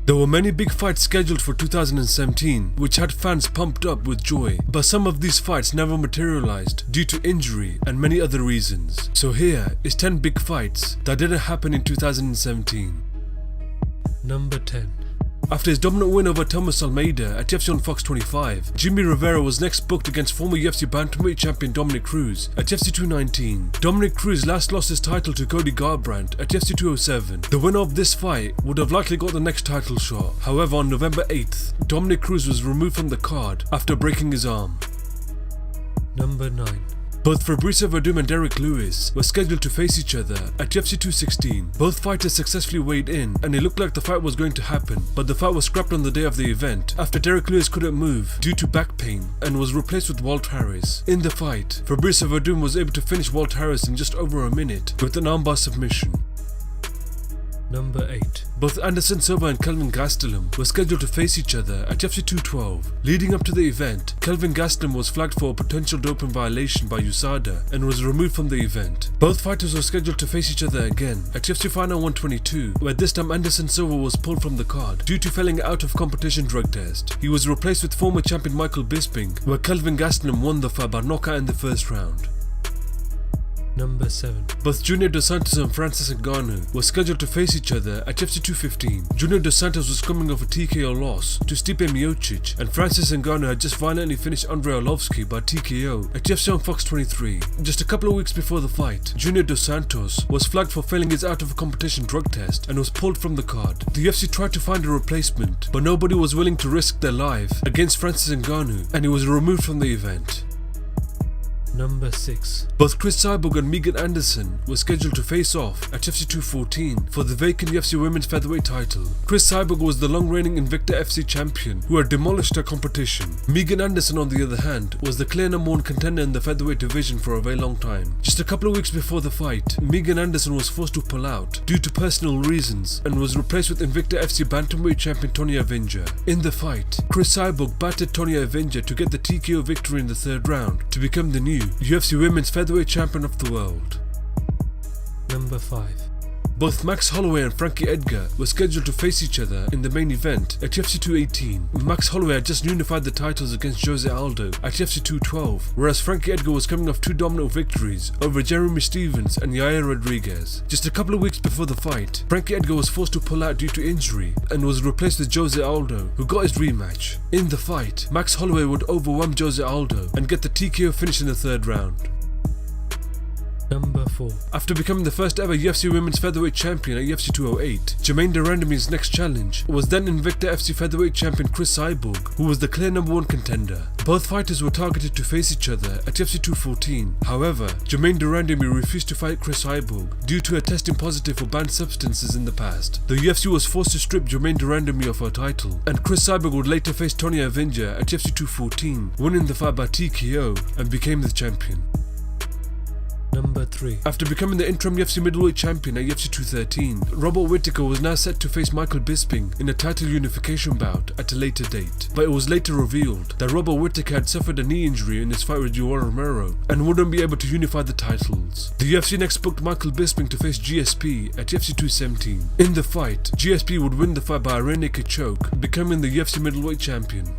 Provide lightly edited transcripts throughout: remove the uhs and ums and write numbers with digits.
There were many big fights scheduled for 2017 which had fans pumped up with joy, but some of these fights never materialized due to injury and many other reasons. So here is 10 big fights that didn't happen in 2017. Number 10. After his dominant win over Thomas Almeida at UFC on Fox 25, Jimmy Rivera was next booked against former UFC bantamweight champion Dominic Cruz at UFC 219. Dominic Cruz last lost his title to Cody Garbrandt at UFC 207. The winner of this fight would have likely got the next title shot. However, on November 8th, Dominic Cruz was removed from the card after breaking his arm. Number 9. Both Fabricio Werdum and Derek Lewis were scheduled to face each other at UFC 216. Both fighters successfully weighed in and it looked like the fight was going to happen, but the fight was scrapped on the day of the event after Derek Lewis couldn't move due to back pain and was replaced with Walt Harris. In the fight, Fabricio Werdum was able to finish Walt Harris in just over a minute with an armbar submission. Number 8. Both Anderson Silva and Kelvin Gastelum were scheduled to face each other at UFC 212. Leading up to the event, Kelvin Gastelum was flagged for a potential doping violation by USADA and was removed from the event. Both fighters were scheduled to face each other again at UFC Final 122, where this time Anderson Silva was pulled from the card due to failing an out-of-competition drug test. He was replaced with former champion Michael Bisping, where Kelvin Gastelum won the fight by knockout in the first round. Number 7. Both Junior Dos Santos and Francis Ngannou were scheduled to face each other at UFC 215. Junior Dos Santos was coming off a TKO loss to Stipe Miocic, and Francis Ngannou had just violently finished Andrei Arlovski by TKO at UFC on Fox 23. Just a couple of weeks before the fight, Junior Dos Santos was flagged for failing his out-of-competition drug test and was pulled from the card. The UFC tried to find a replacement, but nobody was willing to risk their life against Francis Ngannou, and he was removed from the event. Number 6. Both Chris Cyborg and Megan Anderson were scheduled to face off at UFC 214 for the vacant UFC Women's Featherweight title. Chris Cyborg was the long-reigning Invicta FC champion who had demolished her competition. Megan Anderson, on the other hand, was the clear number 1 contender in the featherweight division for a very long time. Just a couple of weeks before the fight, Megan Anderson was forced to pull out due to personal reasons and was replaced with Invicta FC bantamweight champion Tonya Avenger. In the fight, Chris Cyborg battered Tonya Avenger to get the TKO victory in the third round to become the new UFC Women's Featherweight Champion of the world. Number 5. Both Max Holloway and Frankie Edgar were scheduled to face each other in the main event at UFC 218. Max Holloway had just unified the titles against Jose Aldo at UFC 212, whereas Frankie Edgar was coming off 2 dominant victories over Jeremy Stevens and Yair Rodriguez. Just a couple of weeks before the fight, Frankie Edgar was forced to pull out due to injury and was replaced with Jose Aldo, who got his rematch. In the fight, Max Holloway would overwhelm Jose Aldo and get the TKO finish in the third round. Number 4. After becoming the first ever UFC Women's Featherweight Champion at UFC 208, Jermaine Durandamy's next challenge was then Invicta FC Featherweight Champion Chris Cyborg, who was the clear number 1 contender. Both fighters were targeted to face each other at UFC 214. However, Jermaine Durandamy refused to fight Chris Cyborg due to her testing positive for banned substances in the past. The UFC was forced to strip Jermaine Durandamy of her title, and Chris Cyborg would later face Tonya Avenger at UFC 214, winning the fight by TKO and became the champion. Number 3. After becoming the interim UFC middleweight champion at UFC 213, Robert Whittaker was now set to face Michael Bisping in a title unification bout at a later date, but it was later revealed that Robert Whittaker had suffered a knee injury in his fight with João Romero and wouldn't be able to unify the titles. The UFC next booked Michael Bisping to face GSP at UFC 217. In the fight, GSP would win the fight by a rear naked choke, becoming the UFC middleweight champion.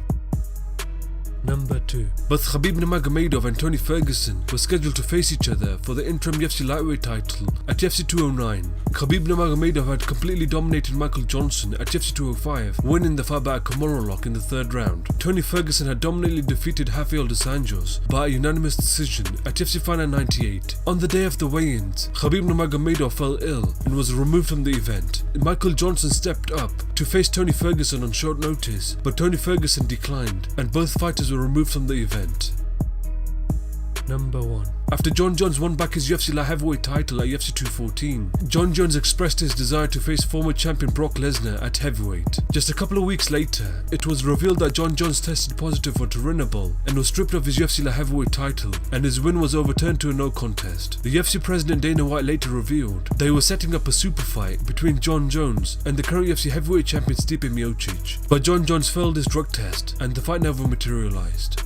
Number 2. Both Khabib Nurmagomedov and Tony Ferguson were scheduled to face each other for the interim UFC lightweight title at UFC 209. Khabib Nurmagomedov had completely dominated Michael Johnson at UFC 205, winning the fight by a Kimura lock in the third round. Tony Ferguson had dominantly defeated Rafael dos Anjos by a unanimous decision at UFC Final 98. On the day of the weigh-ins, Khabib Nurmagomedov fell ill and was removed from the event. Michael Johnson stepped up to face Tony Ferguson on short notice, but Tony Ferguson declined, and both fighters were removed from the event. Number 1. After Jon Jones won back his UFC light heavyweight title at UFC 214, Jon Jones expressed his desire to face former champion Brock Lesnar at heavyweight. Just a couple of weeks later, it was revealed that Jon Jones tested positive for turinabol and was stripped of his UFC light heavyweight title, and his win was overturned to a no contest. The UFC president Dana White later revealed they were setting up a super fight between Jon Jones and the current UFC heavyweight champion Stipe Miocic, but Jon Jones failed his drug test and the fight never materialized.